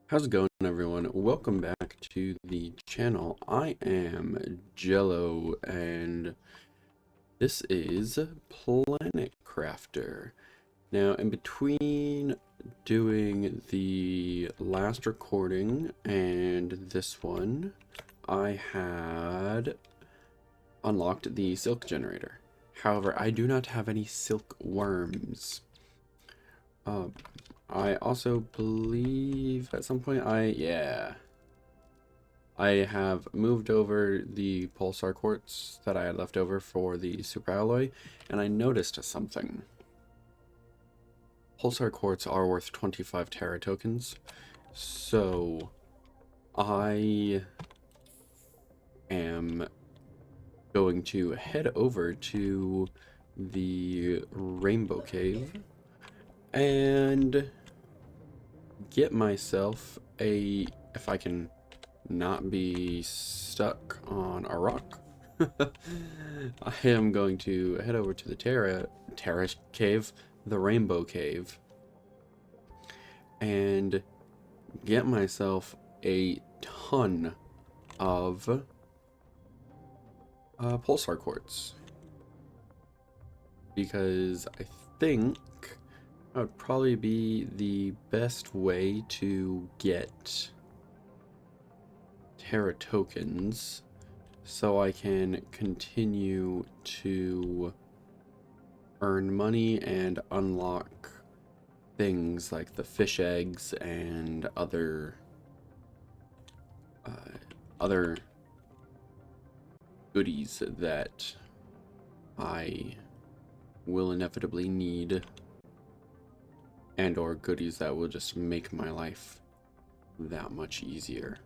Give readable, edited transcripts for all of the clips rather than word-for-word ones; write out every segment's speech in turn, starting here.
How's it going, everyone? Welcome back to the channel. I am Jello, and this is Planet Crafter. Now, in between doing the last recording and this one, I had unlocked the silk generator. However, I do not have any silk worms. Um, I also believe at some point I have moved over the pulsar quartz that I had left over for the super alloy, and I noticed something. Pulsar quartz are worth 25 Terra tokens, so I am going to head over to the Rainbow Cave and get myself if I can not be stuck on a rock. I am going to head over to the Terra Cave, the Rainbow Cave, and get myself a ton of pulsar quartz, because I think that would probably be the best way to get Terra tokens so I can continue to earn money and unlock things like the fish eggs and uh, other goodies that I will inevitably need, and or goodies that will just make my life that much easier.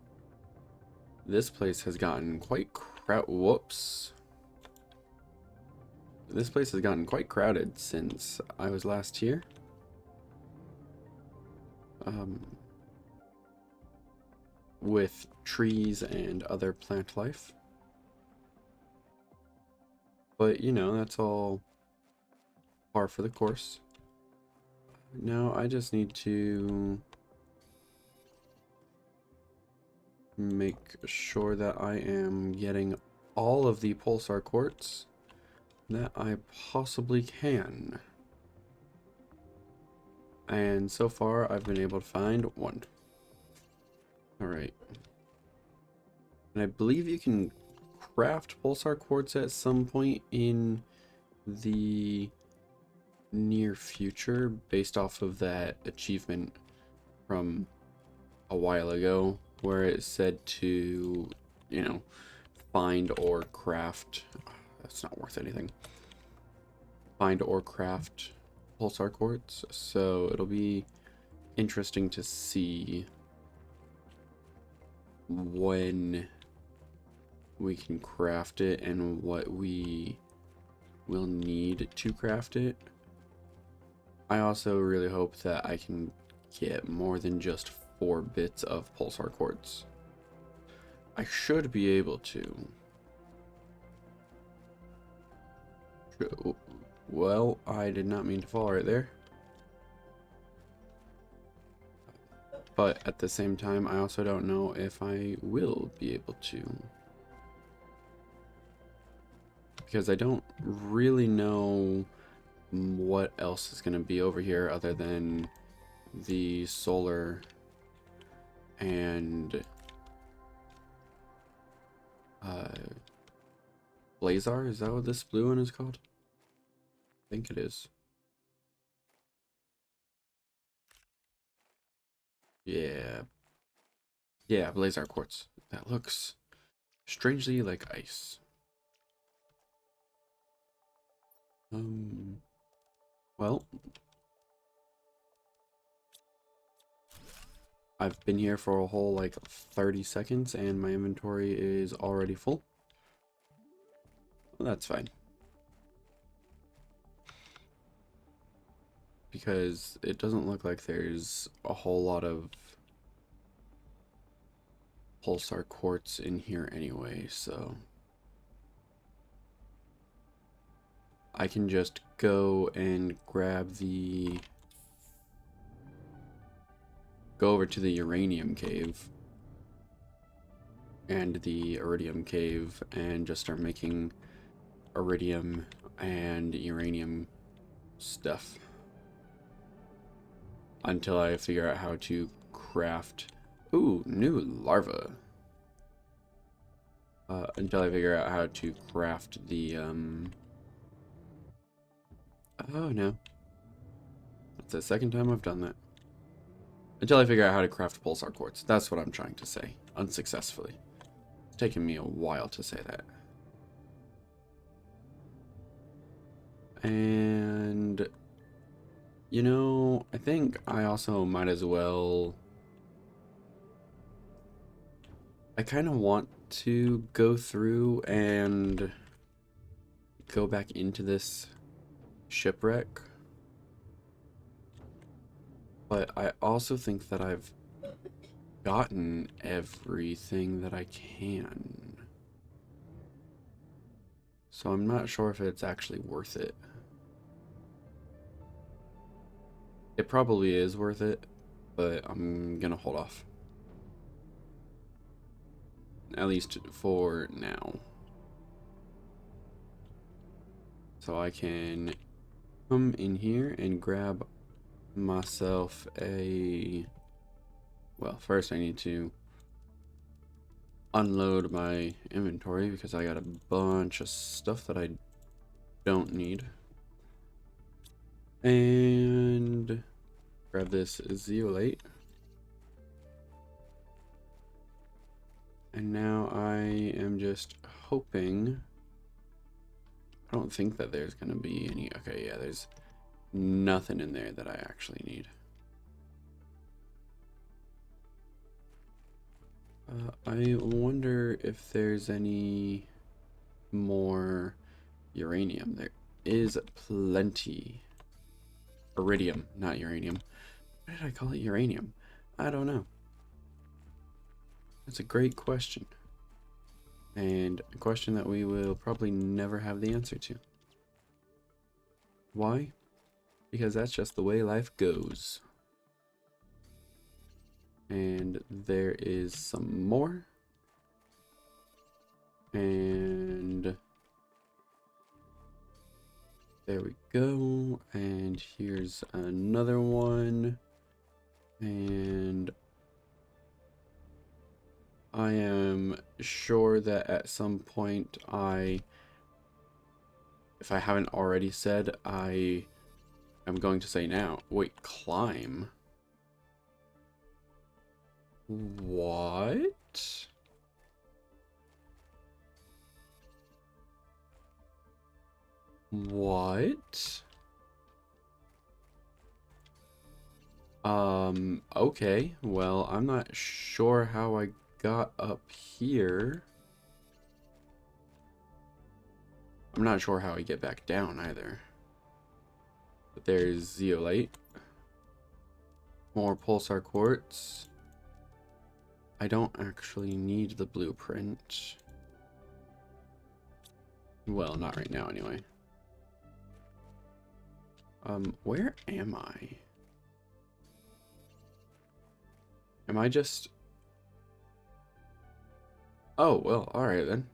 This place has gotten quite whoops. This place has gotten quite crowded since I was last here. With trees and other plant life. But, you know, that's all par for the course. Now I just need to make sure that I am getting all of the pulsar quartz that I possibly can. And so far I've been able to find one. Alright. And I believe you can craft pulsar quartz at some point in the near future based off of that achievement from a while ago where it said to, you know, find or craft. That's not worth anything. Find or craft pulsar quartz. So it'll be interesting to see when we can craft it and what we will need to craft it. I also really hope that I can get more than just 4 bits of pulsar quartz. I should be able to. Well, I did not mean to fall right there. But at the same time, I also don't know if I will be able to. Because I don't really know what else is going to be over here other than the solar and Blazar. Is that what this blue one is called? I think it is. Yeah. Yeah, Blazar quartz. That looks strangely like ice. Well, I've been here for a whole like 30 seconds and my inventory is already full. Well, that's fine. Because it doesn't look like there's a whole lot of pulsar quartz in here anyway, so I can just go and grab the go over to the uranium cave and the iridium cave and just start making iridium and uranium stuff until I figure out how to craft. Ooh, new larva. Until I figure out how to craft the oh no, that's the second time I've done that. Until I figure out how to craft pulsar quartz. That's what I'm trying to say, unsuccessfully. It's taken me a while to say that. And you know, I think I also might as well. I kind of want to go through and go back into this shipwreck. But I also think that I've gotten everything that I can. So I'm not sure if it's actually worth it. It probably is worth it, but I'm gonna hold off. At least for now. So I can come in here and grab myself a... Well, first I need to unload my inventory because I got a bunch of stuff that I don't need. And grab this zeolite. And now I am just hoping. I don't think that there's gonna be any. Okay, yeah, there's nothing in there that I actually need. I wonder if there's any more uranium. There is plenty. Iridium, not uranium. Why did I call it uranium? I don't know. That's a great question. And a question that we will probably never have the answer to. Why? Because that's just the way life goes. And there is some more. And there we go. And here's another one. And I am sure that at some point if I haven't already said, I am going to say now. Wait, climb? What? What? Okay. Well, I'm not sure how I got up here. I'm not sure how I get back down either. But there's zeolite. More pulsar quartz. I don't actually need the blueprint. Well, not right now anyway. Where am I? Am I just... Oh, well, alright then.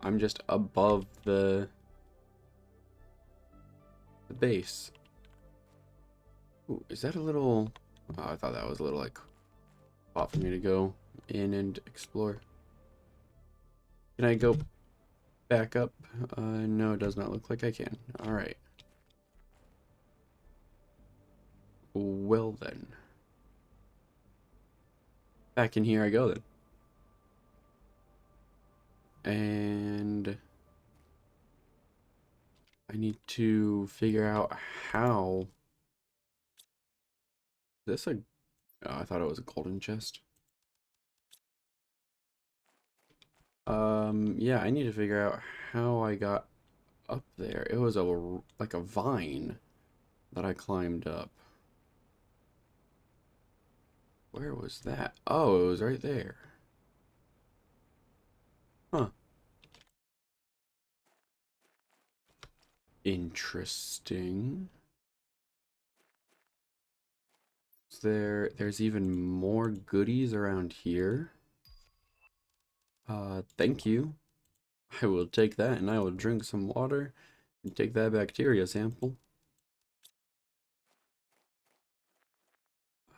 I'm just above the base. Ooh, is that a little... Oh, I thought that was a little, like, spot for me to go in and explore. Can I go back up? No, it does not look like I can. Alright. Well then. Back in here I go then. And I need to figure out how... Is this a... Oh, I thought it was a golden chest. Yeah, I need to figure out how I got up there. It was like a vine that I climbed up. Where was that? Oh, it was right there. Huh. Interesting. there's even more goodies around here. Thank you. I will take that and I will drink some water and take that bacteria sample.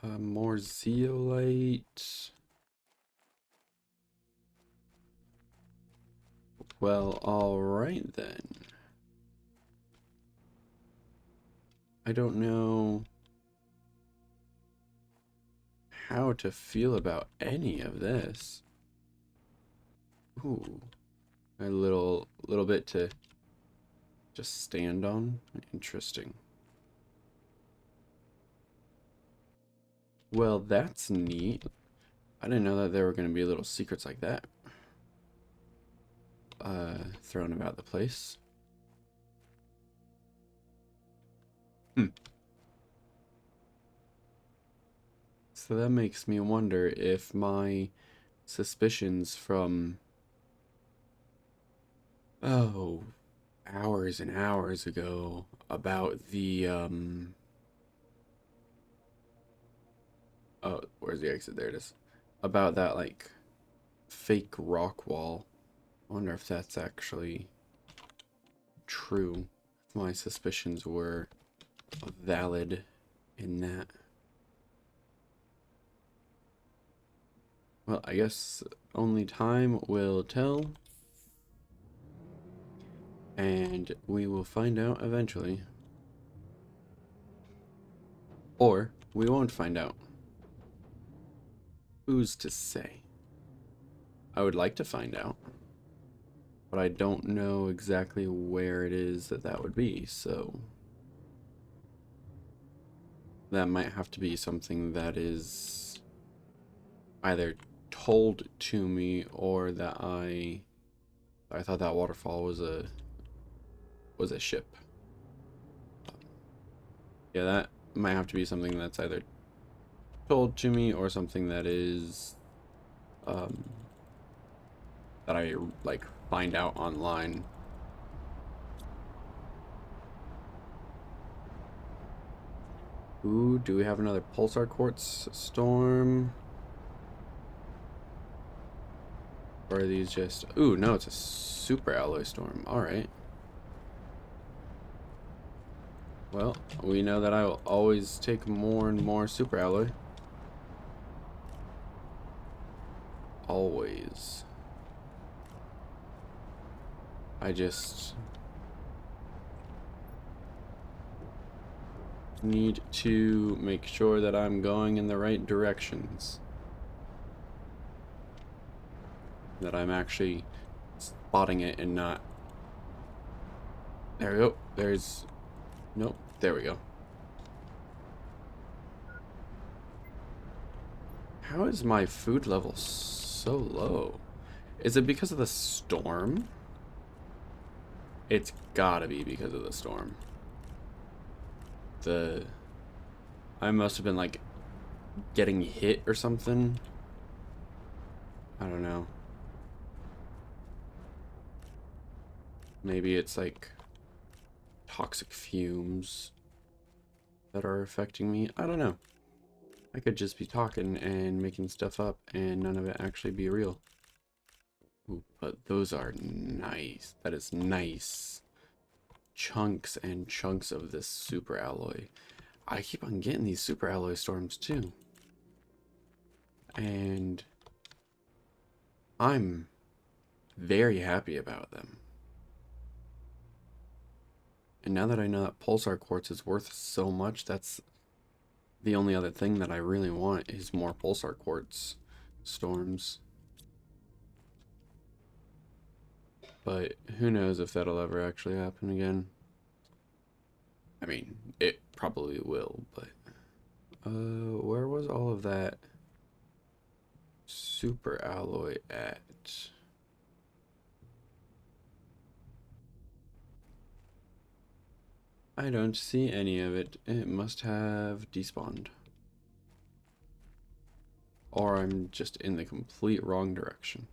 More zeolite. Well, alright then. I don't know how to feel about any of this. Ooh, a little bit to just stand on. Interesting. Well, that's neat. I didn't know that there were going to be little secrets like that thrown about the place. So that makes me wonder if my suspicions from, oh, hours and hours ago about the, oh, where's the exit? There it is. About that, like, fake rock wall. I wonder if that's actually true. If my suspicions were valid in that. Well, I guess only time will tell. And we will find out eventually. Or we won't find out. Who's to say? I would like to find out. But I don't know exactly where it is that that would be, so that might have to be something that is either told to me or that I thought that waterfall was a ship. Yeah, that might have to be something that's either told to me or something that is that I like find out online. Ooh, do we have another pulsar quartz storm? Or are these just... Ooh, no, it's a super alloy storm. Alright. Well, we know that I will always take more and more super alloy. Always. I just need to make sure that I'm going in the right directions. That I'm actually spotting it and not... There we go. There's... Nope. There we go. How is my food level so low? Is it because of the storm? It's gotta be because of the storm. I must have been like getting hit or something. I don't know. Maybe it's like toxic fumes that are affecting me. I don't know. I could just be talking and making stuff up and none of it actually be real. Ooh, but those are nice. That is nice. Chunks and chunks of this super alloy. I keep on getting these super alloy storms too. And I'm very happy about them. And now that I know that pulsar quartz is worth so much, that's the only other thing that I really want is more pulsar quartz storms. But who knows if that'll ever actually happen again. I mean, it probably will, but where was all of that super alloy at? I don't see any of it. It must have despawned. Or I'm just in the complete wrong direction.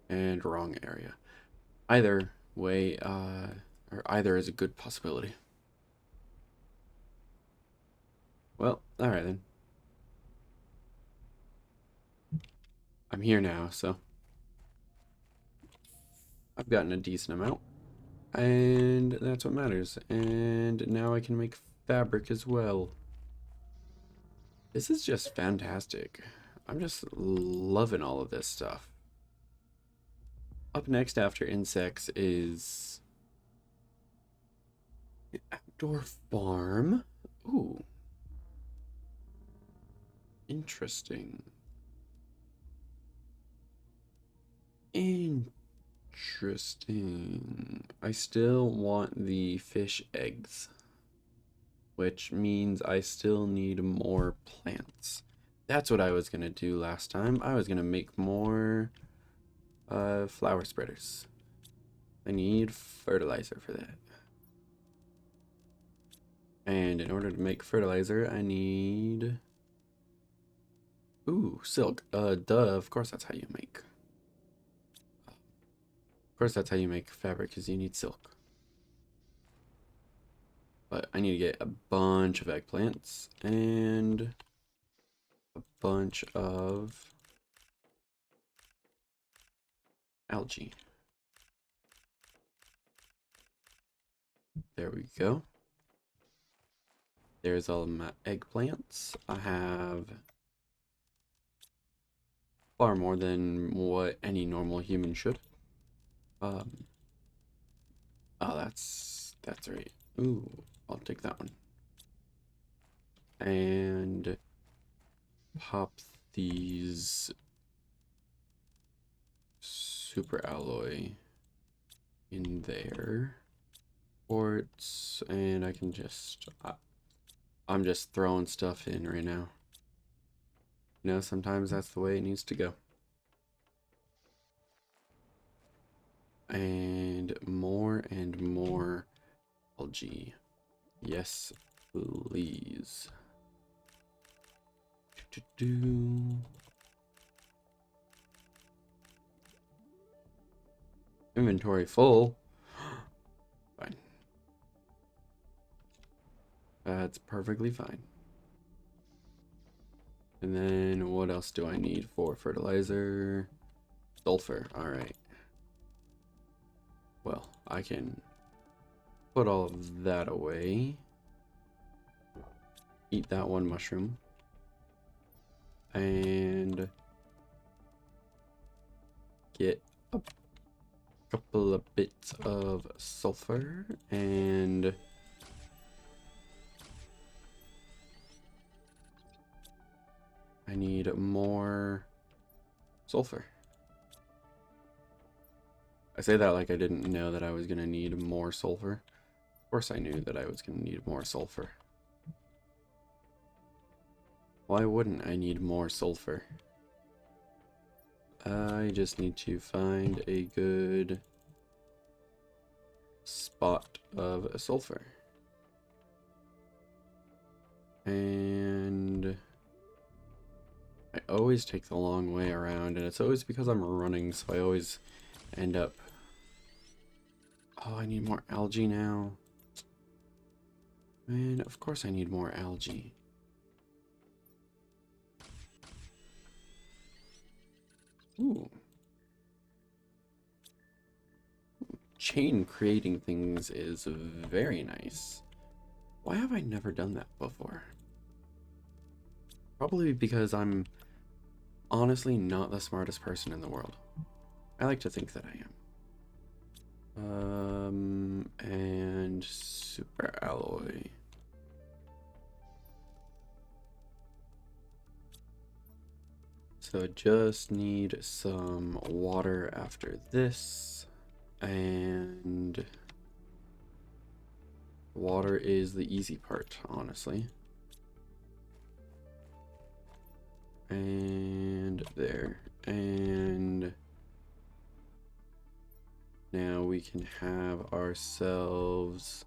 And wrong area. Either way, or either is a good possibility. Well, alright then. I'm here now, so I've gotten a decent amount. And that's what matters. And now I can make fabric as well. This is just fantastic. I'm just loving all of this stuff. Up next after insects is the outdoor farm. Ooh. Interesting. Interesting. I still want the fish eggs, which means I still need more plants. That's what I was gonna do last time. I was gonna make more flower spreaders. I need fertilizer for that. And in order to make fertilizer, I need... Ooh, silk. Duh, of course that's how you make. Of course that's how you make fabric, because you need silk. But I need to get a bunch of eggplants and a bunch of algae. There we go. There's all my eggplants. I have far more than what any normal human should. Um, oh, that's right. Ooh, I'll take that one. And pop these super alloy in there. Quartz, and I can just... I'm just throwing stuff in right now. You know, sometimes that's the way it needs to go. And more algae. Yes, please. Inventory full. Fine. That's perfectly fine. And then what else do I need for fertilizer? Sulfur. All right. Well, I can put all of that away. Eat that one mushroom. And get a couple of bits of sulfur and I need more sulfur. I say that like I didn't know that I was gonna need more sulfur. Of course I knew that I was gonna need more sulfur. Why wouldn't I need more sulfur? I just need to find a good spot of sulfur. And I always take the long way around, and it's always because I'm running, so I always end up... Oh, I need more algae now. And of course I need more algae. Ooh. Chain creating things is very nice. Why have I never done that before? Probably because I'm honestly not the smartest person in the world. I like to think that I am. And super alloy. So I just need some water after this. And water is the easy part, honestly. And there. And now we can have ourselves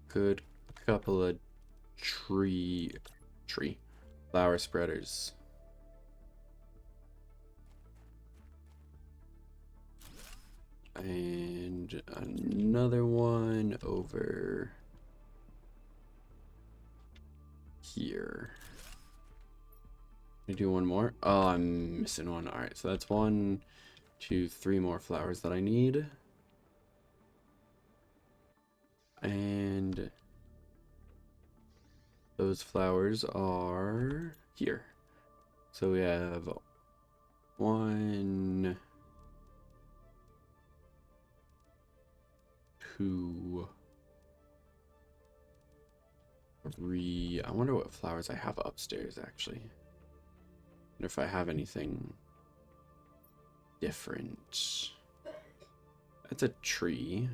good couple of tree flower spreaders. And another one over here. Can I do one more? Oh, I'm missing one. All right, so that's 1, 2, 3 more flowers that I need. And those flowers are here. So we have 1, 2, 3. I wonder what flowers I have upstairs, actually. Wonder if I have anything different. That's a tree.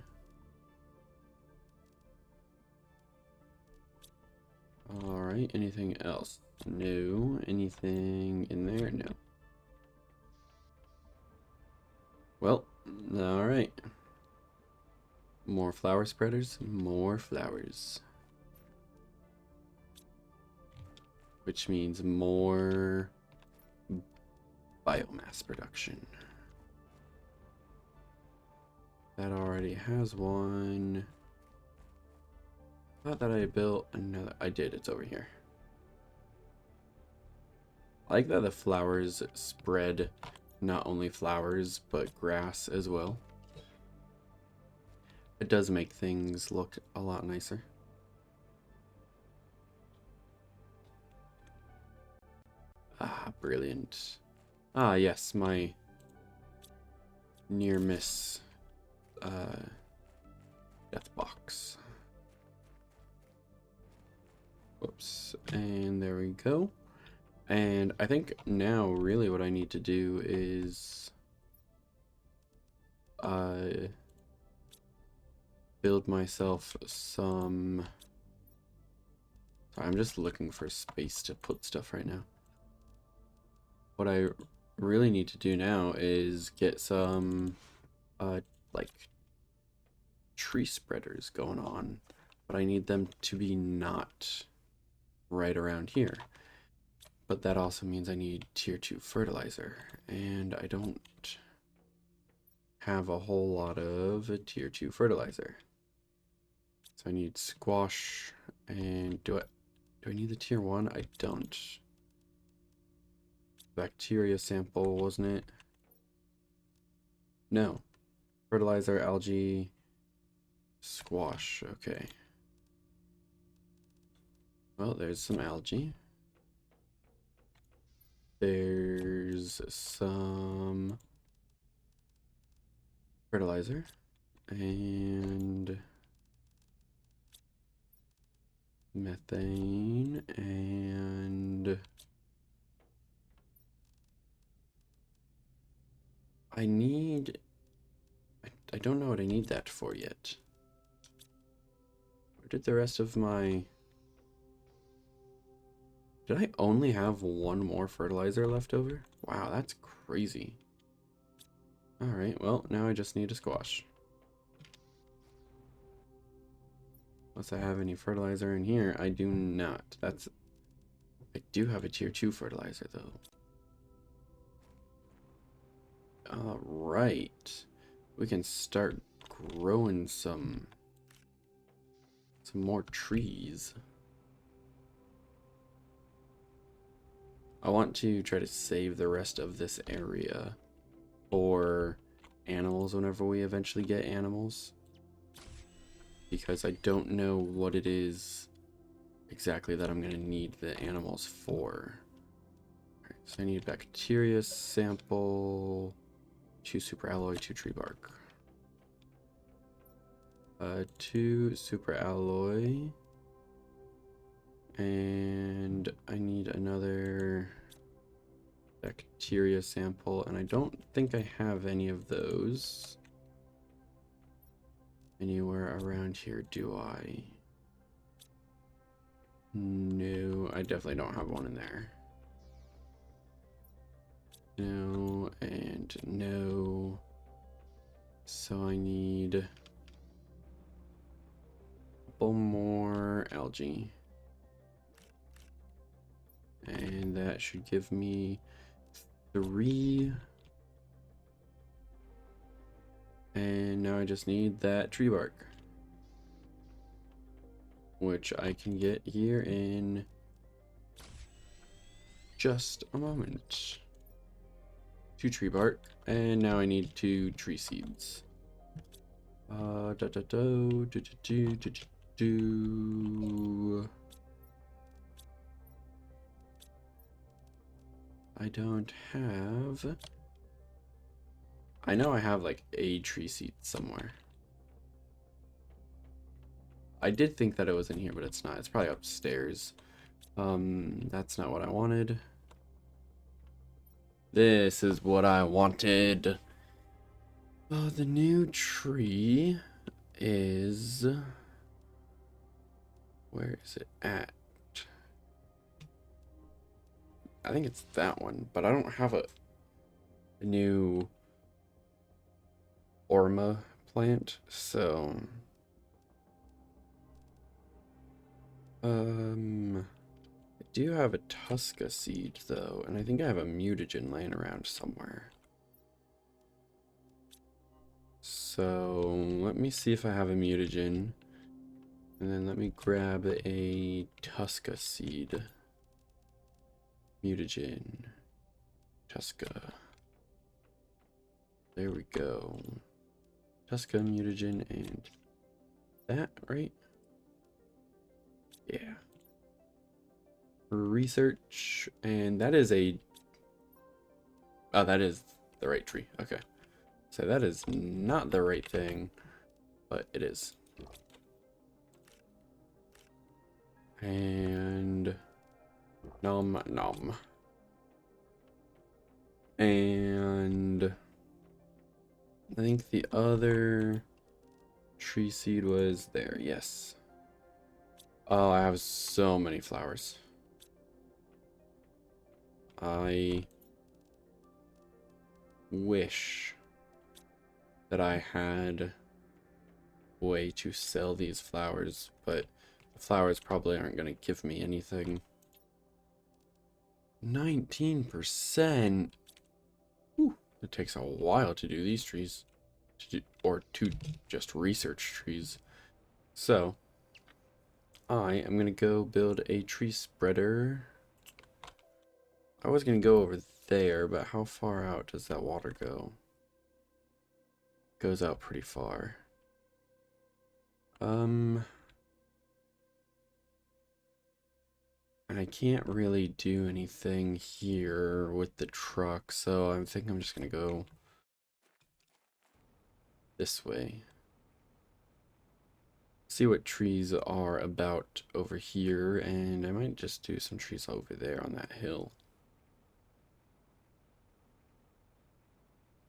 Alright, anything else? No. Anything in there? No. Well, alright. More flower spreaders, more flowers. Which means more biomass production. That already has one. Thought that I built another. I did, it's over here. I like that the flowers spread not only flowers, but grass as well. It does make things look a lot nicer. Ah, brilliant. Ah, yes, my near miss death box. Whoops, and there we go. And I think now really what I need to do is build myself some. Sorry, I'm just looking for space to put stuff right now. What I really need to do now is get some like tree spreaders going on, but I need them to be not right around here. But that also means I need tier 2 fertilizer, and I don't have a whole lot of tier 2 fertilizer. So I need squash, and do I need the tier 1? I don't. Bacteria sample, wasn't it? No. Fertilizer, algae, squash, okay. Well, there's some algae. There's some fertilizer and methane and I don't know what I need that for yet. Where did the rest of my... Did I only have one more fertilizer left over? Wow, that's crazy. Alright, well, now I just need a squash. Unless I have any fertilizer in here, I do not. I do have a tier 2 fertilizer, though. Alright. We can start growing some more trees. I want to try to save the rest of this area for animals whenever we eventually get animals, because I don't know what it is exactly that I'm going to need the animals for. Right, so I need bacteria sample, 2 super alloy, 2 tree bark. 2 super alloy, and I need another bacteria sample, and I don't think I have any of those anywhere around here, do I? No, I definitely don't have one in there. No, and no. So I need a couple more algae. And that should give me 3. And now I just need that tree bark, which I can get here in just a moment. 2 tree bark, and now I need 2 tree seeds. I don't have. I know I have like a tree seed somewhere. I did think that it was in here, but it's not. It's probably upstairs. That's not what I wanted. This is what I wanted. The new tree is... Where is it at? I think it's that one, but I don't have a new Orma plant, so... I do have a Tusca seed, though, and I think I have a mutagen laying around somewhere. So, let me see if I have a mutagen. And then let me grab a Tusca seed. Mutagen. Tusca. There we go. Tusca, mutagen, and that, right? Yeah. Research, and that is a... Oh, that is the right tree. Okay. So that is not the right thing, but it is. And... Nom nom. And... I think the other tree seed was there, yes. Oh, I have so many flowers. I wish that I had a way to sell these flowers, but the flowers probably aren't going to give me anything. 19%? Whew, it takes a while to do these trees. Or to just research trees. So, I am going to go build a tree spreader. I was going to go over there, but how far out does that water go? Goes out pretty far. And I can't really do anything here with the truck, so I think I'm just going to go this way. See what trees are about over here, and I might just do some trees over there on that hill.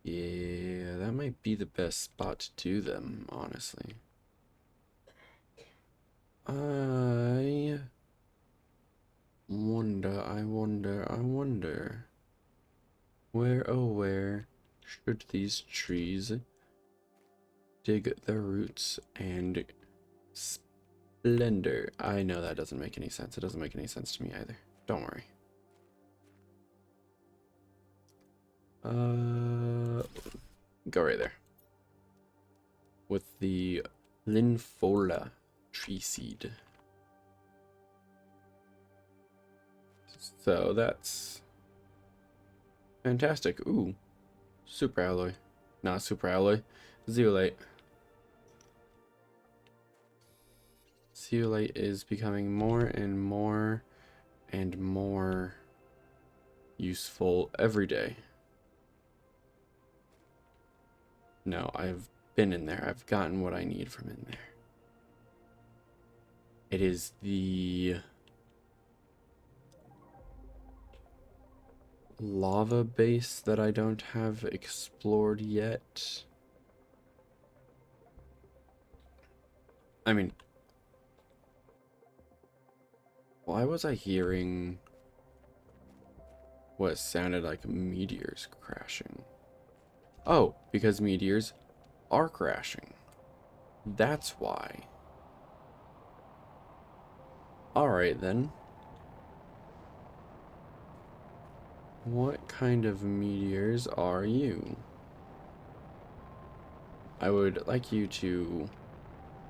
Yeah, that might be the best spot to do them, honestly. I wonder. Where, oh where should these trees dig their roots and splendor? I know that doesn't make any sense. It doesn't make any sense to me either. Don't worry. Go right there. With the Linfola tree seed. So that's fantastic. Ooh, super alloy. Not super alloy. Zeolite. Zeolite is becoming more and more and more useful every day. No, I've been in there. I've gotten what I need from in there. It is the lava base that I don't have explored yet. I mean, why was I hearing what sounded like meteors crashing? Oh, because meteors are crashing. That's why. Alright then. What kind of meteors are you? I would like you to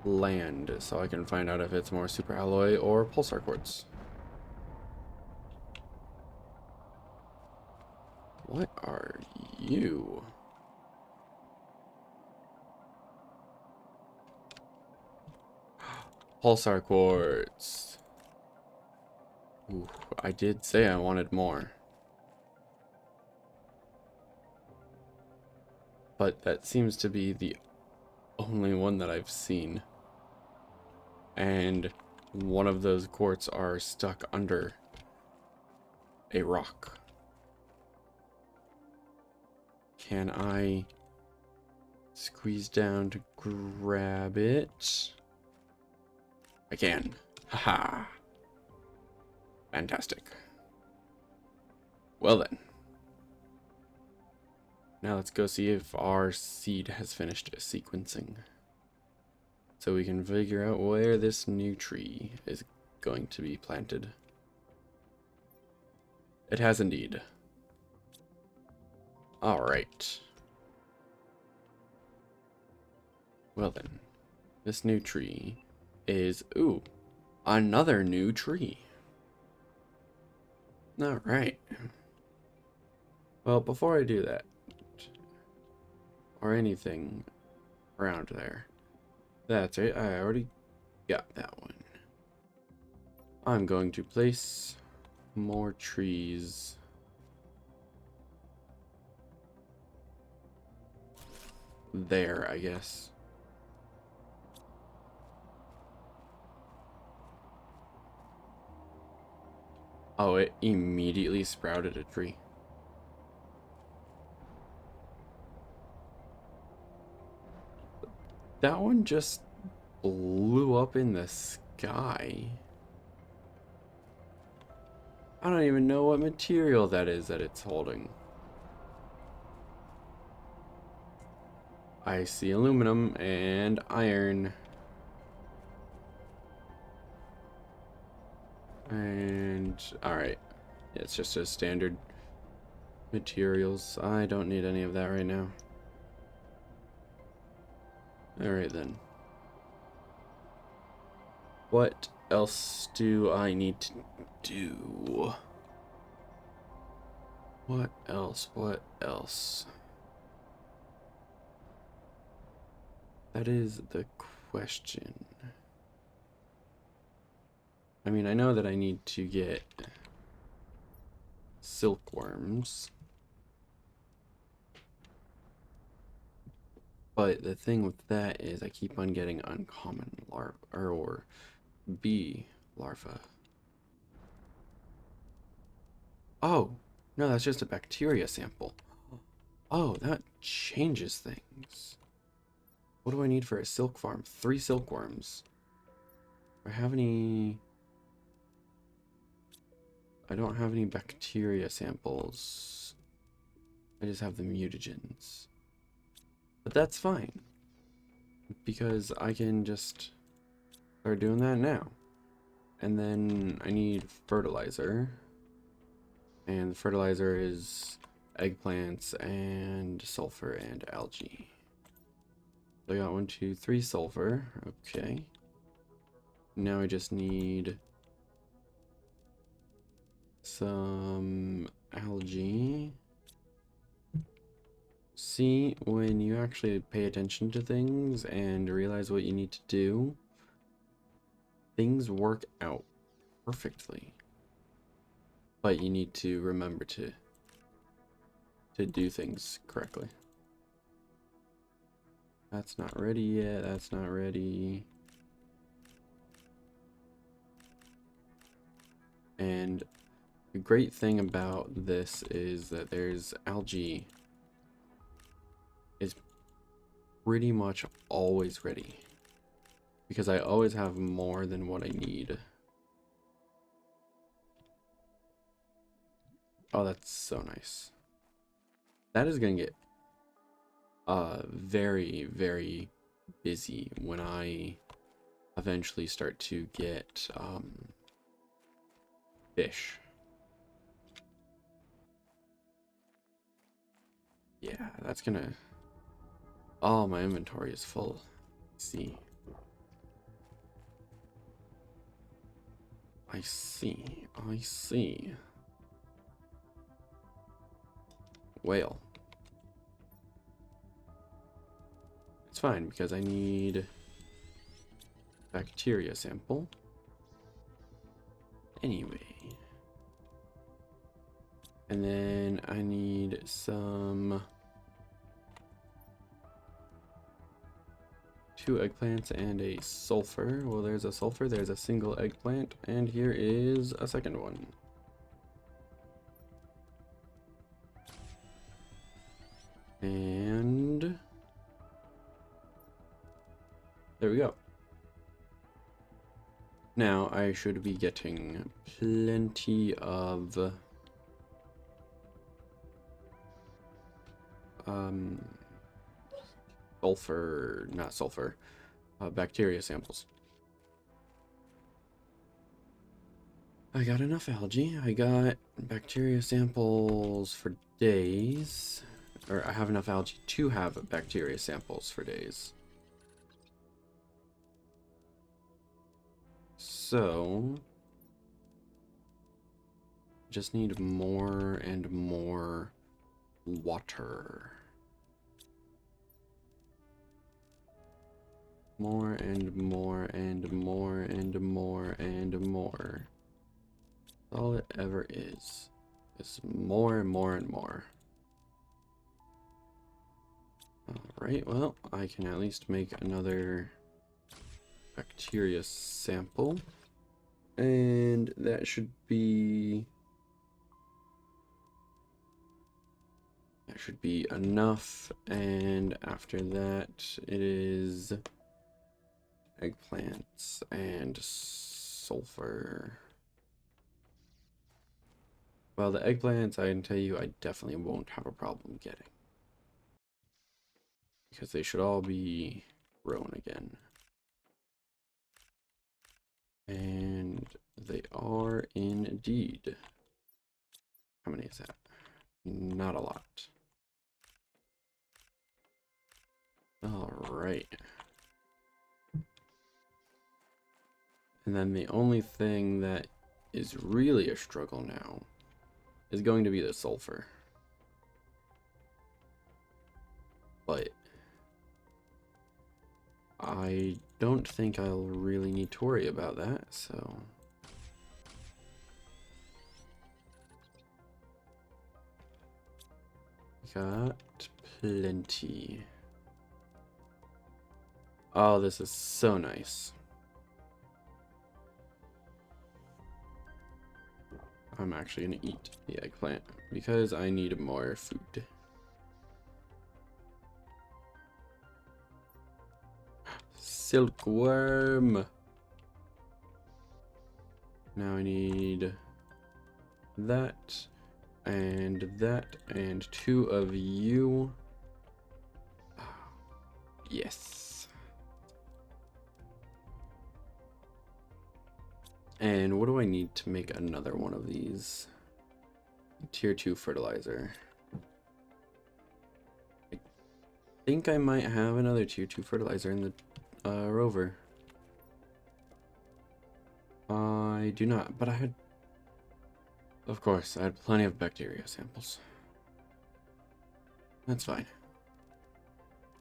land so I can find out if it's more super alloy or pulsar quartz. What are you? Pulsar quartz. Ooh, I did say I wanted more. But that seems to be the only one that I've seen. And one of those quartz are stuck under a rock. Can I squeeze down to grab it? I can. Haha. Fantastic. Well then. Now let's go see if our seed has finished sequencing. So we can figure out where this new tree is going to be planted. It has indeed. Alright. Well then. This new tree is... Ooh. Another new tree. Alright. Well, before I do that, or anything around there, that's right, I already got that one. I'm going to place more trees there, I guess. Oh, it immediately sprouted a tree. That one just blew up in the sky. I don't even know what material that is that it's holding. I see aluminum and iron. And, alright. It's just a standard materials. I don't need any of that right now. Alright then. What else do I need to do? What else? What else? That is the question. I mean, I know that I need to get silkworms. But the thing with that is I keep on getting uncommon larvae or bee larvae. Oh, no, that's just a bacteria sample. Oh, that changes things. What do I need for a silk farm? 3 silkworms. Do I have any... I don't have any bacteria samples. I just have the mutagens. But that's fine. Because I can just start doing that now. And then I need fertilizer. And the fertilizer is eggplants and sulfur and algae. So I got 1, 2, 3 sulfur. Okay. Now I just need some algae. See, when you actually pay attention to things and realize what you need to do, things work out perfectly. But you need to remember to do things correctly. That's not ready yet. That's not ready. And the great thing about this is that there's algae is pretty much always ready. Because I always have more than what I need. Oh, that's so nice. That is going to get very, very busy when I eventually start to get fish. Yeah, that's gonna... Oh, my inventory is full. Let's see. I see. I see. whale. It's fine because I need bacteria sample. Anyway. And then I need some 2 eggplants and a sulfur. Well, there's a sulfur, there's a single eggplant, and here is a second one. And there we go. Now I should be getting plenty of bacteria samples. I got enough algae. I got bacteria samples for days. Or I have enough algae to have bacteria samples for days. So, just need more and more water. More and more and more and more and more. All it ever is more and more and more. Alright, well, I can at least make another bacteria sample. And that should be enough. And after that, it is eggplants and sulfur. Well, the eggplants, I can tell you, I definitely won't have a problem getting. Because they should all be grown again. And they are indeed. How many is that? Not a lot. Alright. And then the only thing that is really a struggle now is going to be the sulfur. But I don't think I'll really need to worry about that, so... Got plenty. Oh, this is so nice. I'm actually gonna eat the eggplant because I need more food. Silkworm. Now I need that and 2 of you. Yes. And what do I need to make another one of these? Tier 2 fertilizer. I think I might have another tier 2 fertilizer in the rover. I do not, but I had... Of course, I had plenty of bacteria samples. That's fine.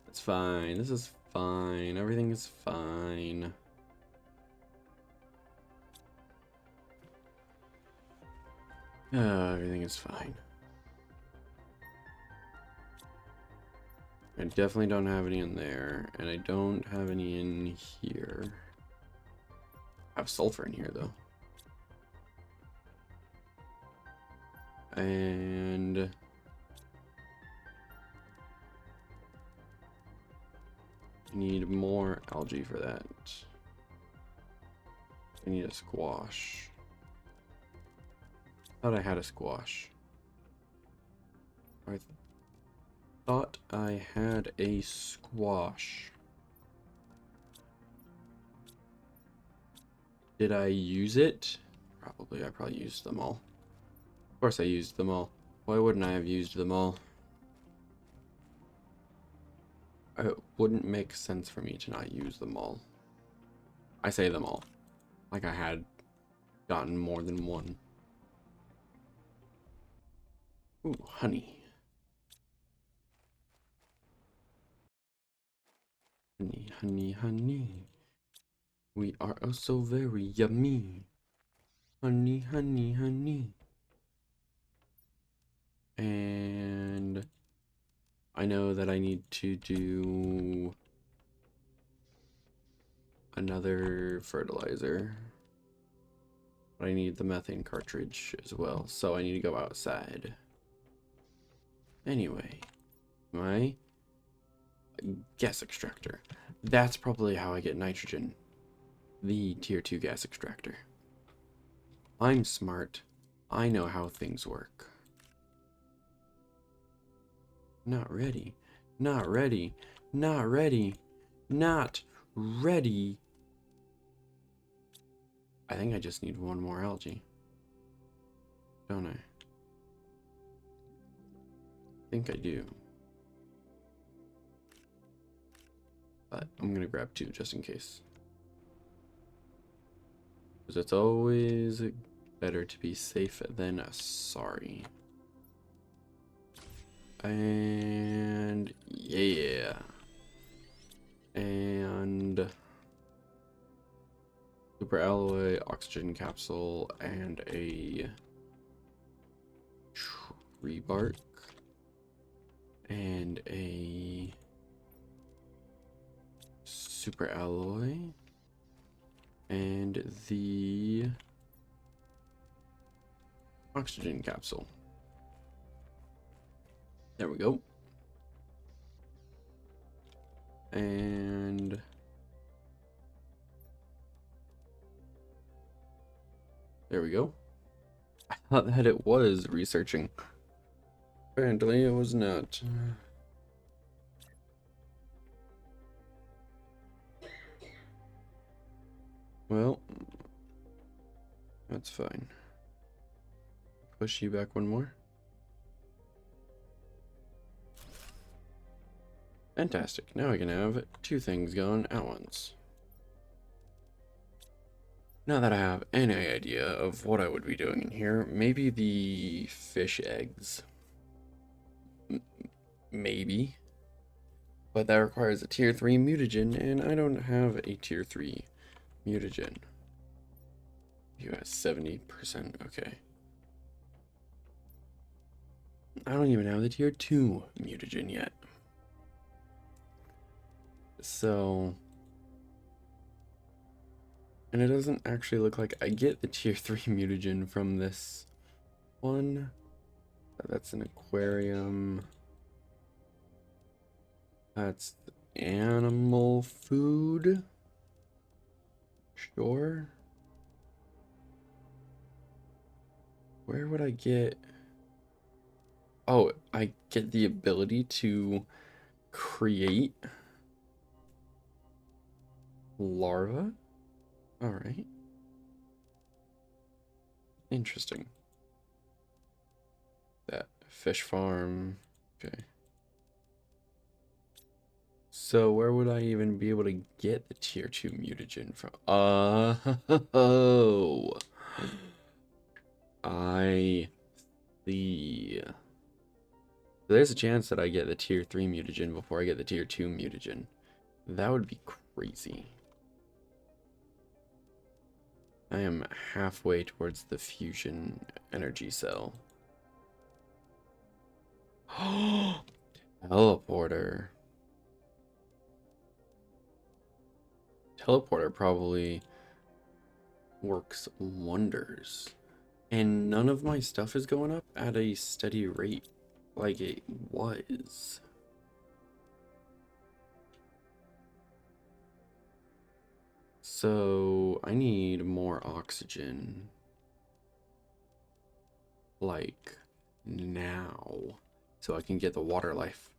That's fine. This is fine. Everything is fine. Everything is fine. I definitely don't have any in there, and I don't have any in here. I have sulfur in here, though. And... I need more algae for that. I need a squash. Thought I had a squash. I thought I had a squash. Did I use it? Probably. I probably used them all. Of course I used them all. Why wouldn't I have used them all? It wouldn't make sense for me to not use them all. I say them all. Like I had gotten more than one. Ooh, honey. Honey, honey, honey. We are oh so very yummy. Honey, honey, honey. And I know that I need to do another fertilizer. But I need the methane cartridge as well, so I need to go outside. Anyway, my gas extractor. That's probably how I get nitrogen. The tier 2 gas extractor. I'm smart. I know how things work. Not ready. Not ready. Not ready. Not ready. I think I just need one more algae. Don't I? Think I do. But I'm gonna grab two just in case. Because it's always better to be safe than sorry. And yeah. And super alloy, oxygen capsule, and a tree bark. And a super alloy. And the oxygen capsule. There we go. And there we go. I thought that it was researching. Apparently it was not. Well, that's fine. Push you back one more. Fantastic. Now I can have two things going at once. Now that I have any idea of what I would be doing in here, maybe the fish eggs. Maybe. But that requires a tier 3 mutagen, and I don't have a tier 3 mutagen. You have 70%, okay. I don't even have the tier 2 mutagen yet. So... And it doesn't actually look like I get the tier 3 mutagen from this one. That's an aquarium. That's animal food. Sure. Where would I get... Oh, I get the ability to create larvae? Alright. Interesting. That fish farm. Okay. So where would I even be able to get the tier 2 mutagen from? Oh. I see. There's a chance that I get the tier 3 mutagen before I get the tier 2 mutagen. That would be crazy. I am halfway towards the fusion energy cell. Teleporter. Teleporter probably works wonders. And none of my stuff is going up at a steady rate like it was. So I need more oxygen. Like now. So I can get the water life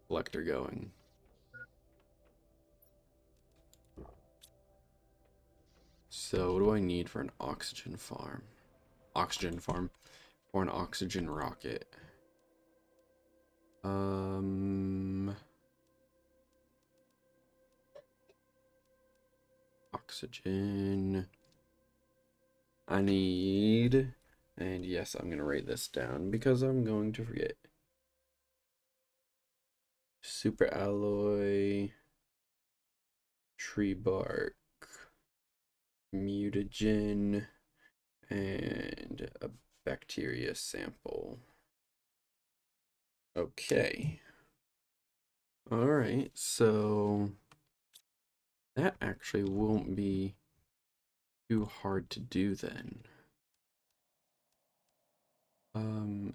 collector going. So what do I need for an oxygen farm? Oxygen farm or an oxygen rocket? Oxygen. I need, and yes, I'm gonna write this down because I'm going to forget. Super alloy. tree bark, mutagen, and a bacteria sample. Okay. All right, so that actually won't be too hard to do then.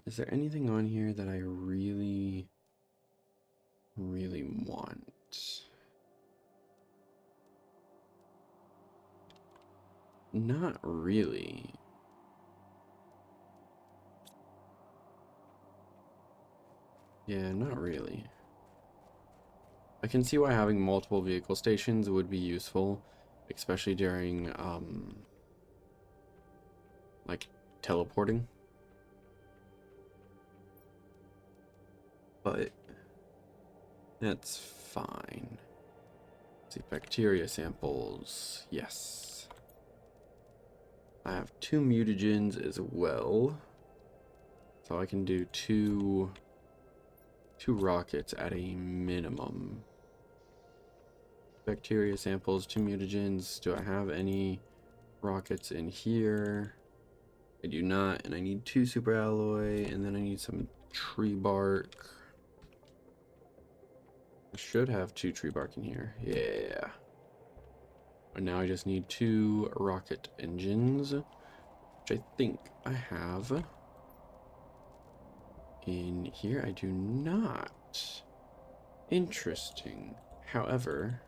Is there anything on here that I really want? Not really. Yeah, not really. I can see why having multiple vehicle stations would be useful, especially during, like, teleporting. But that's fine. Let's see, bacteria samples. Yes. I have 2 mutagens as well. So I can do two rockets at a minimum. Bacteria samples, 2 mutagens. Do I have any rockets in here? I do not, and I need 2 super alloy, and then I need some tree bark. I should have 2 tree bark in here. Yeah. And now I just need 2 rocket engines, which I think I have. In here, I do not. Interesting. However,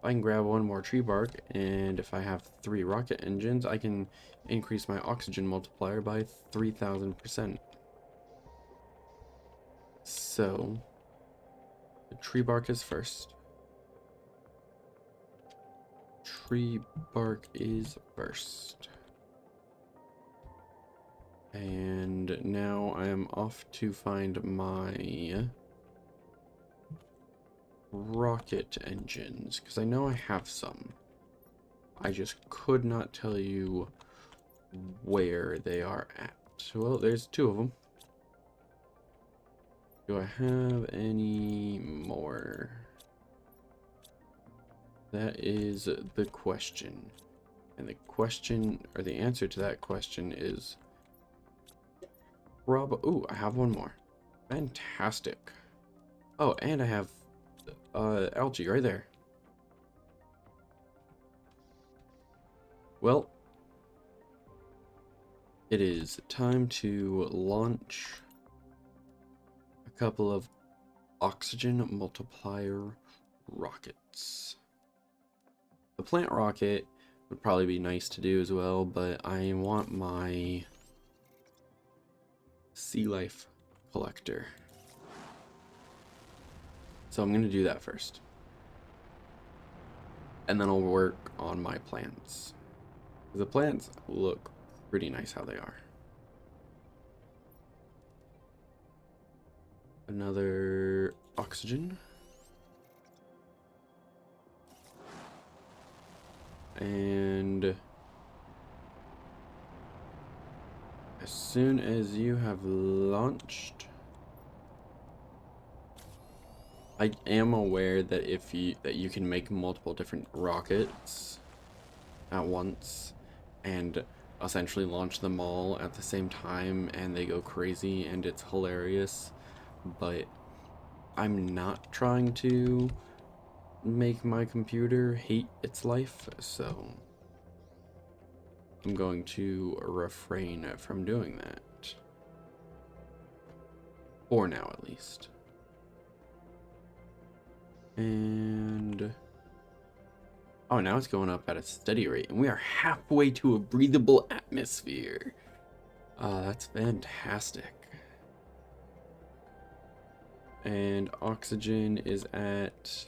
I can grab 1 more tree bark, and if I have 3 rocket engines, I can increase my oxygen multiplier by 3,000%. So, the tree bark is first. Tree bark is first. And now I am off to find my rocket engines, because I know I have some. I just could not tell you where they are at. Well, there's 2 of them. Do I have any more? That is the question. And the question, or the answer to that question is ooh, I have 1 more. Fantastic. Oh, and I have algae right there. Well, it is time to launch a couple of oxygen multiplier rockets. The plant rocket would probably be nice to do as well, but I want my sea life collector. So I'm going to do that first. And then I'll work on my plants. The plants look pretty nice how they are. Another oxygen. And as soon as you have launched, I am aware that you can make multiple different rockets at once and essentially launch them all at the same time, and they go crazy and it's hilarious, but I'm not trying to make my computer hate its life, so I'm going to refrain from doing that. For now, at least. And oh, now it's going up at a steady rate, and we are halfway to a breathable atmosphere. That's fantastic. And oxygen is at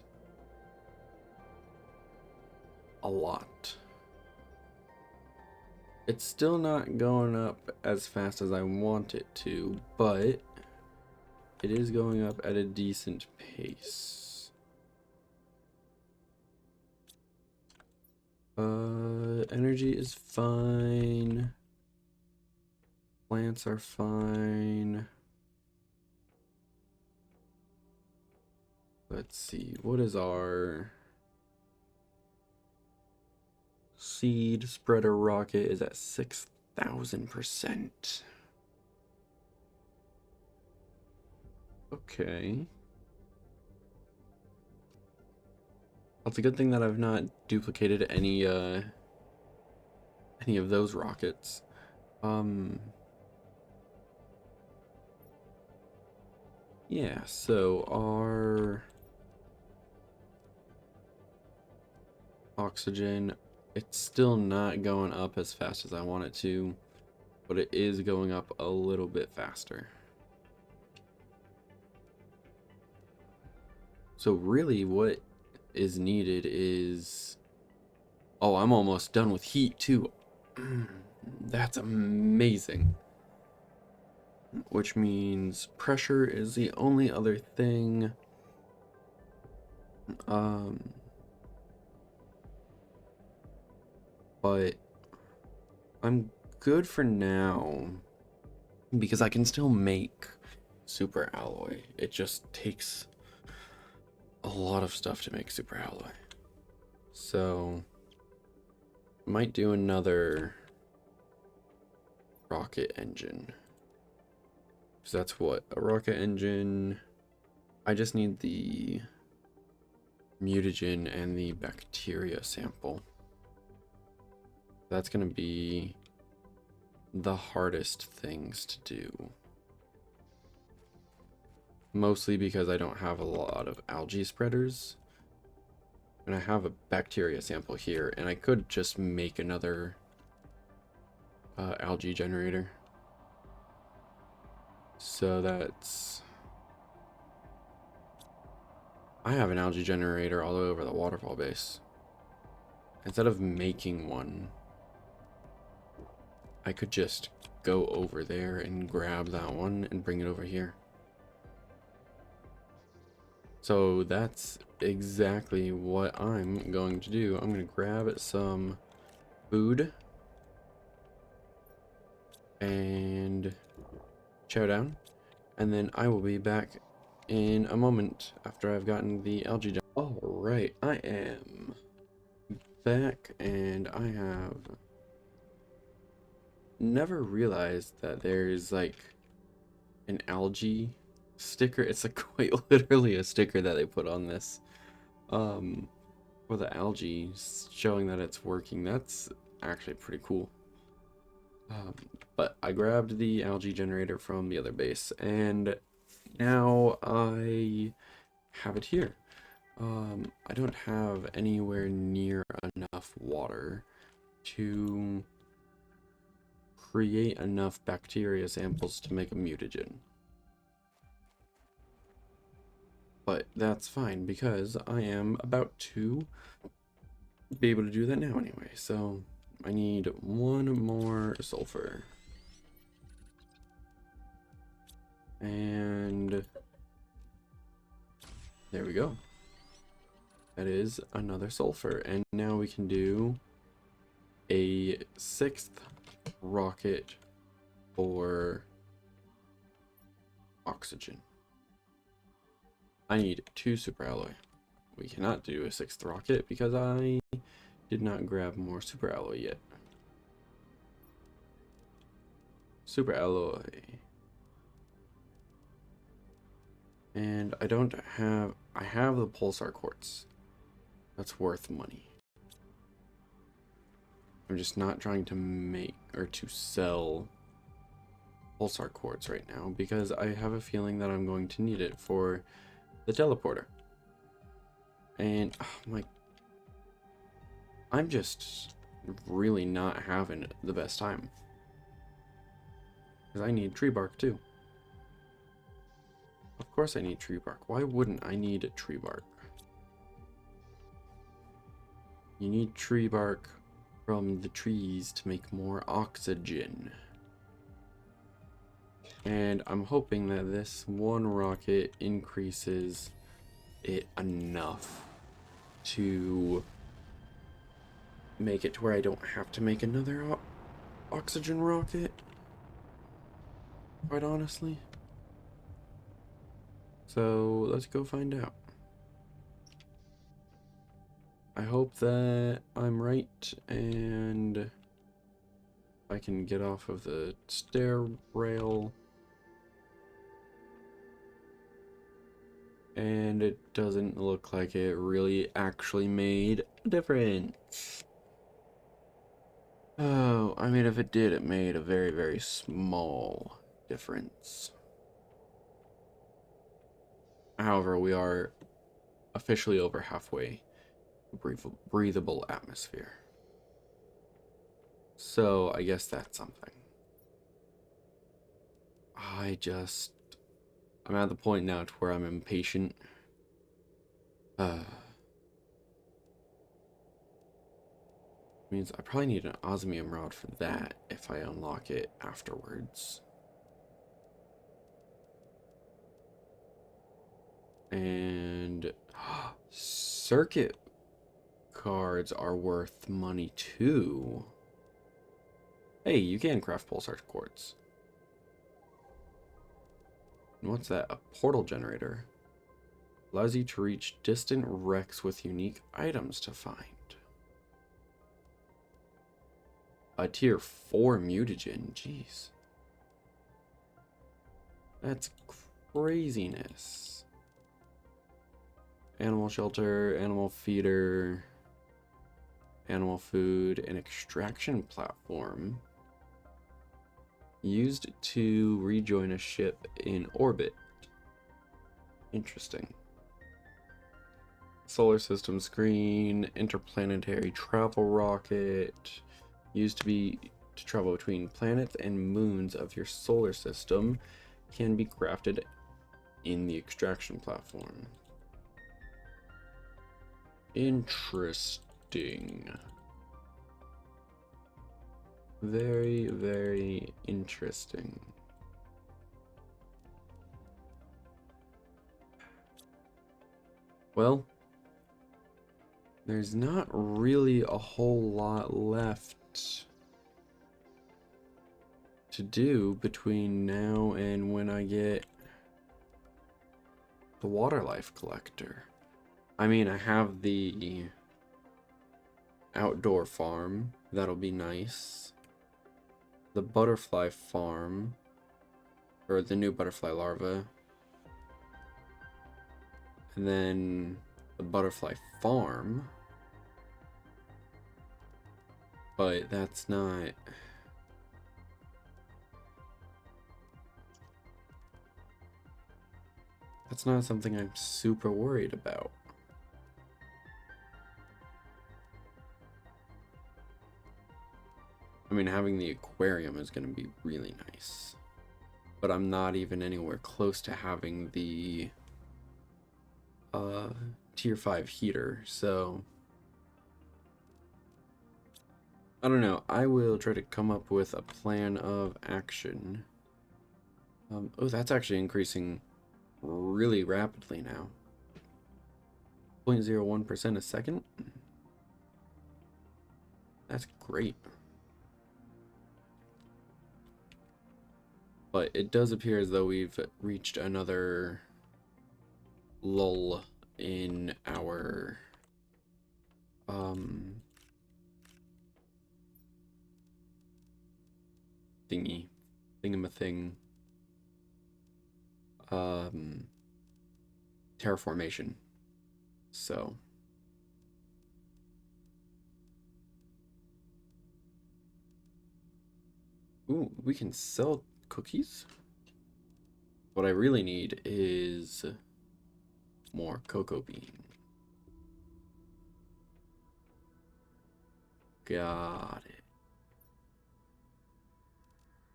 a lot. It's still not going up as fast as I want it to, but it is going up at a decent pace. Energy is fine. Plants are fine. Let's see, what is our seed spreader rocket is at 6,000%. Okay. Well, it's a good thing that I've not duplicated any of those rockets. Yeah, so our oxygen, it's still not going up as fast as I want it to, but it is going up a little bit faster. So really what is needed is... Oh, I'm almost done with heat too. That's amazing. Which means pressure is the only other thing. But I'm good for now because I can still make super alloy. It just takes a lot of stuff to make super alloy. So might do another rocket engine. So that's what a rocket engine. I just need the mutagen and the bacteria sample. That's gonna be the hardest things to do. Mostly because I don't have a lot of algae spreaders. And I have a bacteria sample here, and I could just make another algae generator. So that's... I have an algae generator all over the waterfall base. Instead of making one, I could just go over there and grab that one and bring it over here. So that's exactly what I'm going to do. I'm going to grab some food and chow down, and then I will be back in a moment after I've gotten the algae. Alright, I am back, and I have never realized that there's like an algae sticker. It's like quite literally a sticker that they put on this for the algae, showing that it's working. That's actually pretty cool. But I grabbed the algae generator from the other base, and now I have it here. I don't have anywhere near enough water to create enough bacteria samples to make a mutagen. But that's fine because I am about to be able to do that now anyway. So I need one more sulfur. And there we go. That is another sulfur. And now we can do a 6th rocket for oxygen. I need 2 super alloy. We cannot do a 6th rocket because I did not grab more super alloy yet. Super alloy. And I don't have... I have the pulsar quartz. That's worth money. I'm just not trying to make or to sell pulsar quartz right now because I have a feeling that I'm going to need it for the teleporter. And I'm just really not having the best time because I need tree bark too. Of course I need tree bark. Why wouldn't I need tree bark? You need tree bark from the trees to make more oxygen. And I'm hoping that this one rocket increases it enough to make it to where I don't have to make another oxygen rocket. Quite honestly. So let's go find out. I hope that I'm right and I can get off of the stair rail. And it doesn't look like it really actually made a difference. Oh, I mean, if it did, it made a very, very small difference. However, we are officially over halfway breathable atmosphere. So I guess that's something. I'm at the point now to where I'm impatient. Means I probably need an osmium rod for that if I unlock it afterwards. And circuit cards are worth money too. Hey, you can craft pulsar quartz. And what's that? A portal generator. Allows you to reach distant wrecks with unique items to find. A tier 4 mutagen. Jeez. That's craziness. Animal shelter, animal feeder, animal food, and extraction platform. Used to rejoin a ship in orbit. Interesting. Solar system screen, interplanetary travel rocket. Used to travel between planets and moons of your solar system. Can be crafted in the extraction platform. Interesting. Very, very interesting. Well, there's not really a whole lot left to do between now and when I get the water life collector. I mean, I have the outdoor farm. That'll be nice. The butterfly farm, or the new butterfly larva. And then the butterfly farm. But that's not... That's not something I'm super worried about. I mean, having the aquarium is going to be really nice. But I'm not even anywhere close to having the tier 5 heater, so I don't know. I will try to come up with a plan of action. Oh, that's actually increasing really rapidly now. 0.01% a second. That's great. But it does appear as though we've reached another lull in our thingamathing terraformation. So ooh, we can sell cookies. What I really need is more cocoa bean. Got it.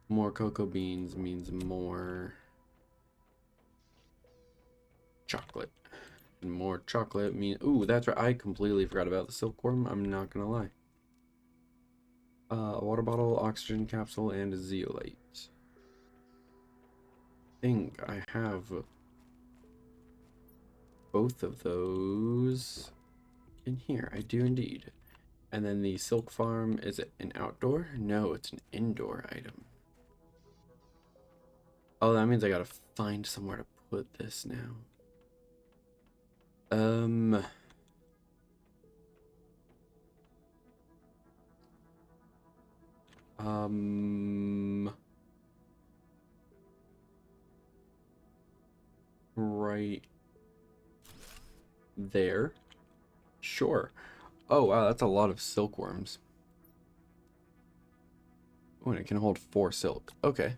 More cocoa beans means more chocolate. And more chocolate means... Ooh, that's right. I completely forgot about the silkworm. I'm not gonna lie. A water bottle, oxygen capsule, and a zeolite. I think I have both of those in here. I do indeed. And then the silk farm, is it an outdoor? No, it's an indoor item. Oh, that means I gotta find somewhere to put this now. Um, right there. Sure. Oh, wow, that's a lot of silkworms. Oh, and it can hold 4 silk. Okay.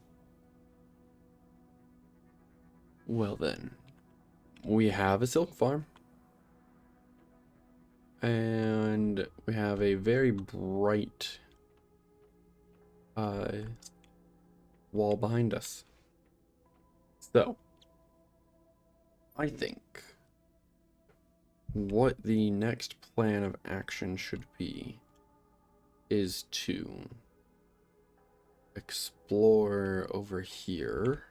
Well then, we have a silk farm. And we have a very bright uh, wall behind us. So, I think what the next plan of action should be is to explore over here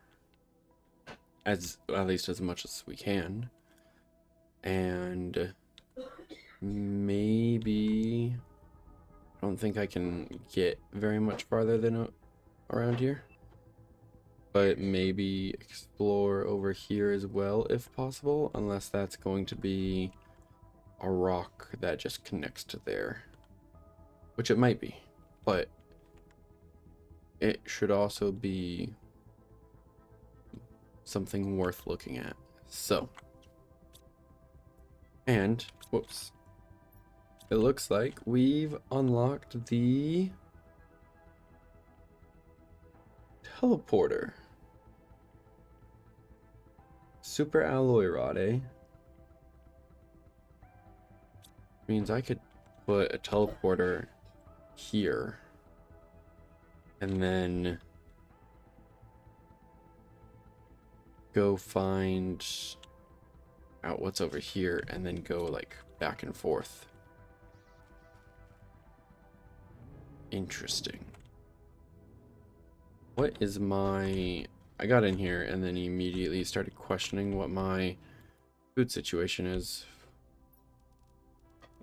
at least as much as we can, and maybe I don't think I can get very much farther than around here, but maybe explore over here as well if possible, unless that's going to be a rock that just connects to there, which it might be, but it should also be something worth looking at. So, and whoops, it looks like we've unlocked the teleporter. Super alloy rod, eh? Means I could put a teleporter here and then go find out what's over here and then go like back and forth. Interesting. What is my... I got in here and then immediately started questioning what my food situation is.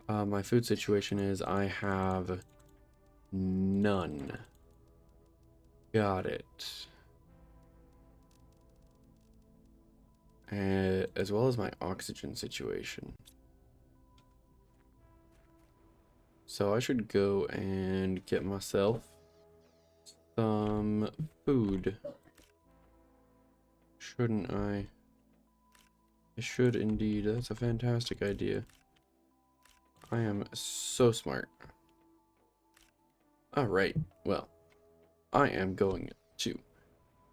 My food situation is I have none. Got it. As well as my oxygen situation. So I should go and get myself some food. Shouldn't I? I should indeed. That's a fantastic idea. I am so smart. Alright, well, I am going to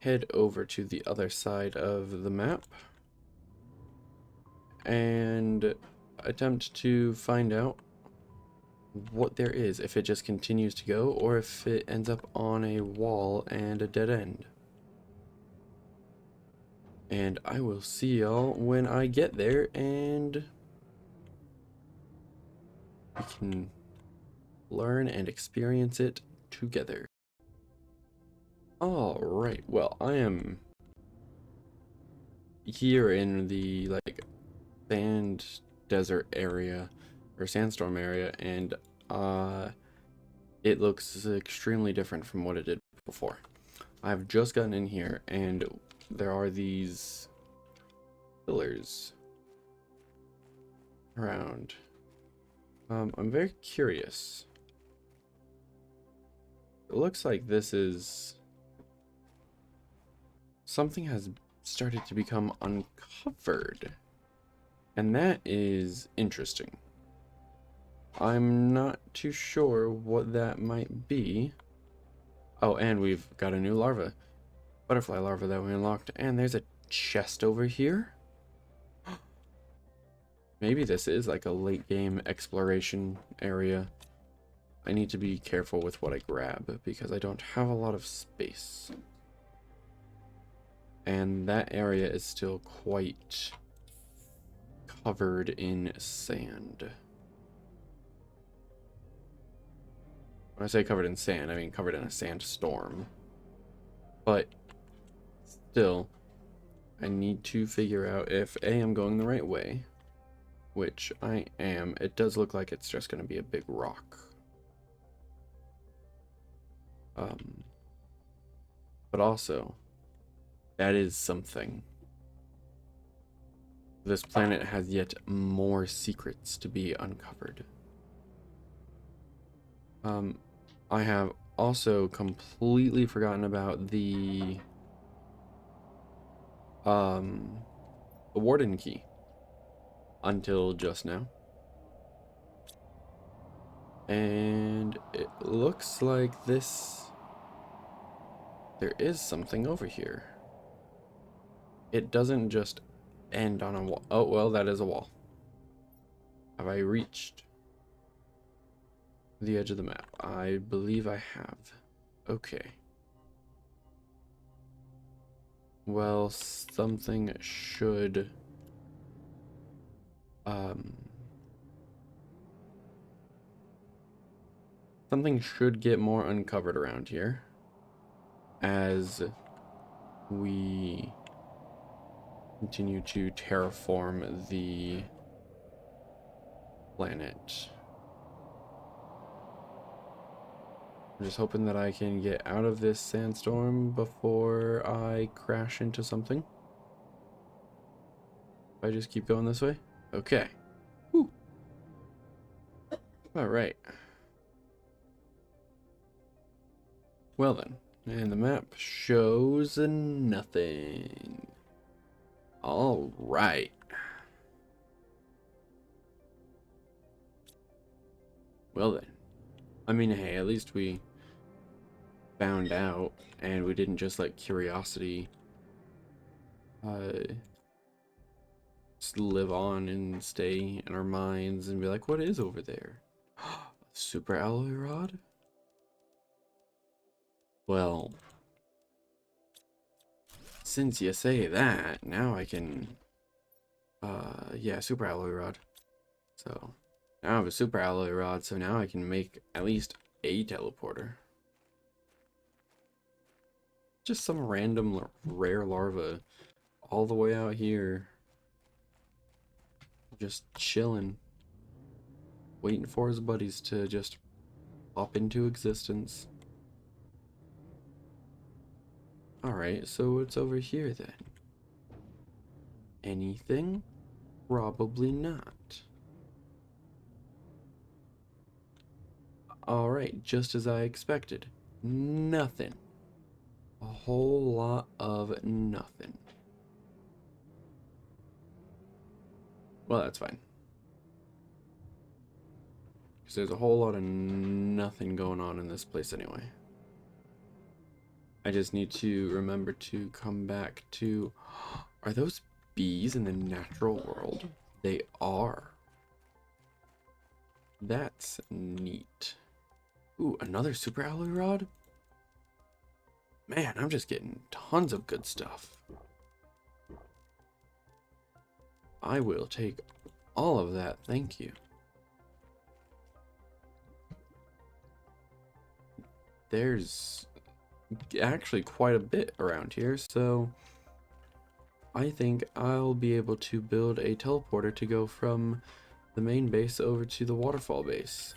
head over to the other side of the map and attempt to find out what there is, if it just continues to go or if it ends up on a wall and a dead end. And I will see y'all when I get there and we can learn and experience it together. Alright, well, I am here in the like sand desert area or sandstorm area, and it looks extremely different from what it did before. I've just gotten in here and there are these pillars around. I'm very curious. It looks like this is something has started to become uncovered, and that is interesting. I'm not too sure what that might be. Oh, and we've got a new larva. Butterfly larva that we unlocked. And there's a chest over here. Maybe this is like a late game exploration area. I need to be careful with what I grab because I don't have a lot of space. And that area is still quite covered in sand. When I say covered in sand, I mean covered in a sandstorm. But still, I need to figure out if A, I'm going the right way, which I am. It does look like it's just going to be a big rock. But also, that is something. This planet has yet more secrets to be uncovered. I have also completely forgotten about the warden key until just now. And it looks like there is something over here. It doesn't just end on a wall. Oh, well, that is a wall. Have I reached the edge of the map? I believe I have. Okay. Well, something should something should get more uncovered around here as we continue to terraform the planet. I'm just hoping that I can get out of this sandstorm before I crash into something. If I just keep going this way? Okay. Whew. All right. Well then, and the map shows nothing. All right. Well then. I mean, hey, at least we found out and we didn't just let curiosity just live on and stay in our minds and be like, what is over there? Super alloy rod? Well, since you say that, now I can yeah, super alloy rod. So now I have a super alloy rod, so now I can make at least a teleporter. Just some random rare larva all the way out here. Just chilling. Waiting for his buddies to just pop into existence. Alright, so it's over here then. Anything? Probably not. Alright, just as I expected. Nothing. A whole lot of nothing. Well, that's fine. Because there's a whole lot of nothing going on in this place anyway. I just need to remember to come back to... Are those bees in the natural world? They are. That's neat. Ooh, another super alloy rod? Man, I'm just getting tons of good stuff. I will take all of that, thank you. There's actually quite a bit around here, so I think I'll be able to build a teleporter to go from the main base over to the waterfall base.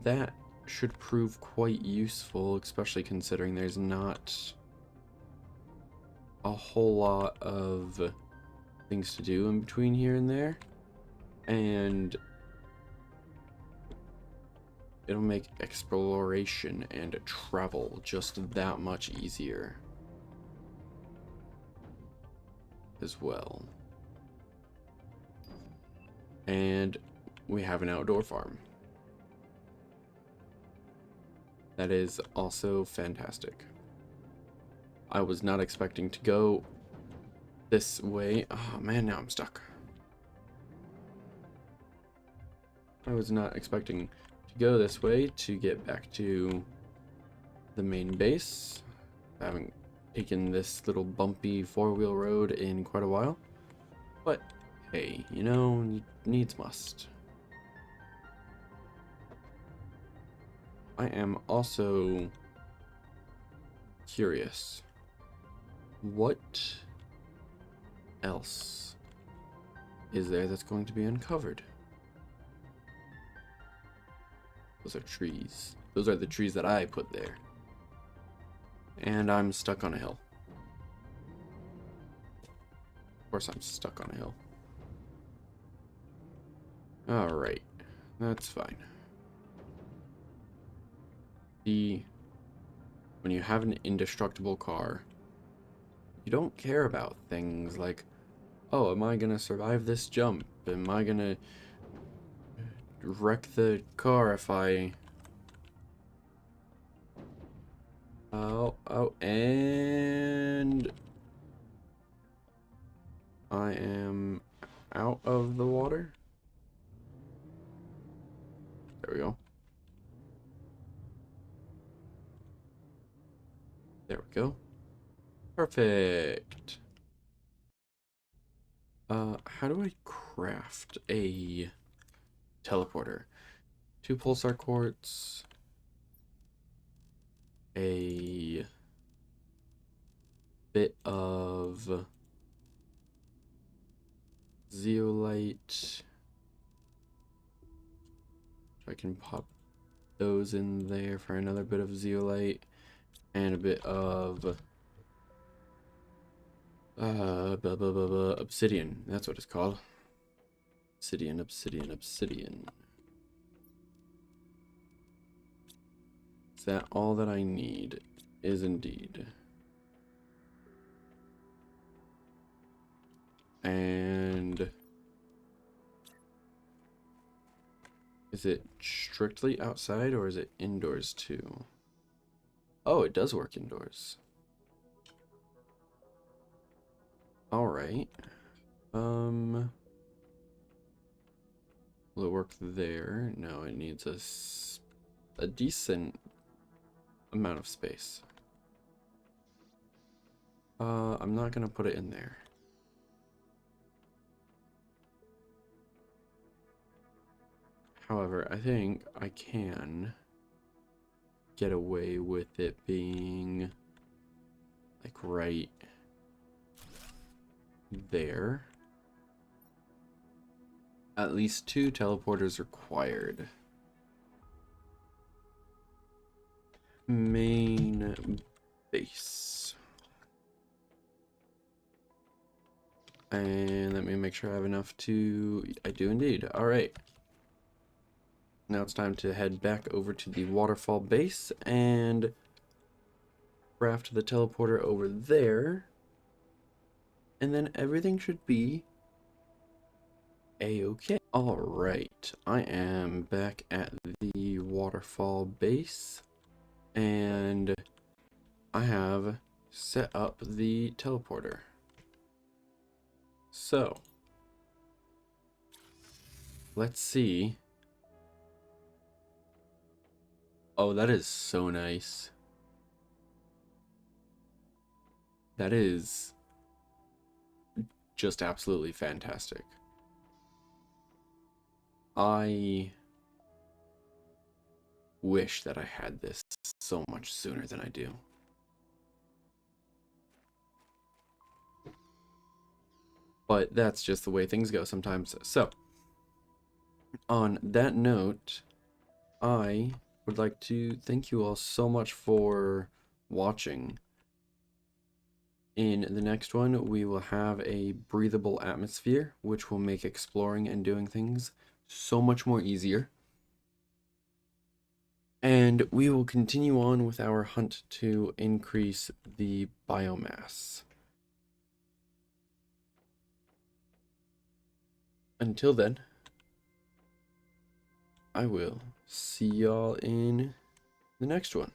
That should prove quite useful, especially considering there's not a whole lot of things to do in between here and there, and it'll make exploration and travel just that much easier as well. And we have an outdoor farm. That is also fantastic. I was not expecting to go this way. Oh man, now I'm stuck. I was not expecting to go this way to get back to the main base. I haven't taken this little bumpy four-wheel road in quite a while. But hey, you know, needs must. I am also curious. What else is there that's going to be uncovered? Those are trees. Those are the trees that I put there. And I'm stuck on a hill. Of course I'm stuck on a hill. Alright. That's fine. See, when you have an indestructible car, you don't care about things like, oh, am I gonna survive this jump? Am I gonna wreck the car if I... Oh, and I am out of the water. There we go. There we go. Perfect. How do I craft a teleporter? 2 pulsar quartz, a bit of zeolite. I can pop those in there for another bit of zeolite and a bit of obsidian. That's what it's called. Obsidian, obsidian, obsidian. Is that all that I need? Is indeed. And is it strictly outside or is it indoors too? Oh, it does work indoors. All right. Will it work there? No, it needs a decent amount of space. I'm not gonna put it in there. However, I think I can get away with it being like right there. At least 2 teleporters required. Main base. And let me make sure I have enough to... I do indeed. All right. Now it's time to head back over to the waterfall base and craft the teleporter over there. And then everything should be a-okay. All right. I am back at the waterfall base. And I have set up the teleporter. So, let's see. Oh, that is so nice. That is just absolutely fantastic. I wish that I had this so much sooner than I do. But that's just the way things go sometimes. So, on that note, I would like to thank you all so much for watching. In the next one, we will have a breathable atmosphere, which will make exploring and doing things so much more easier. And we will continue on with our hunt to increase the biomass. Until then, I will see y'all in the next one.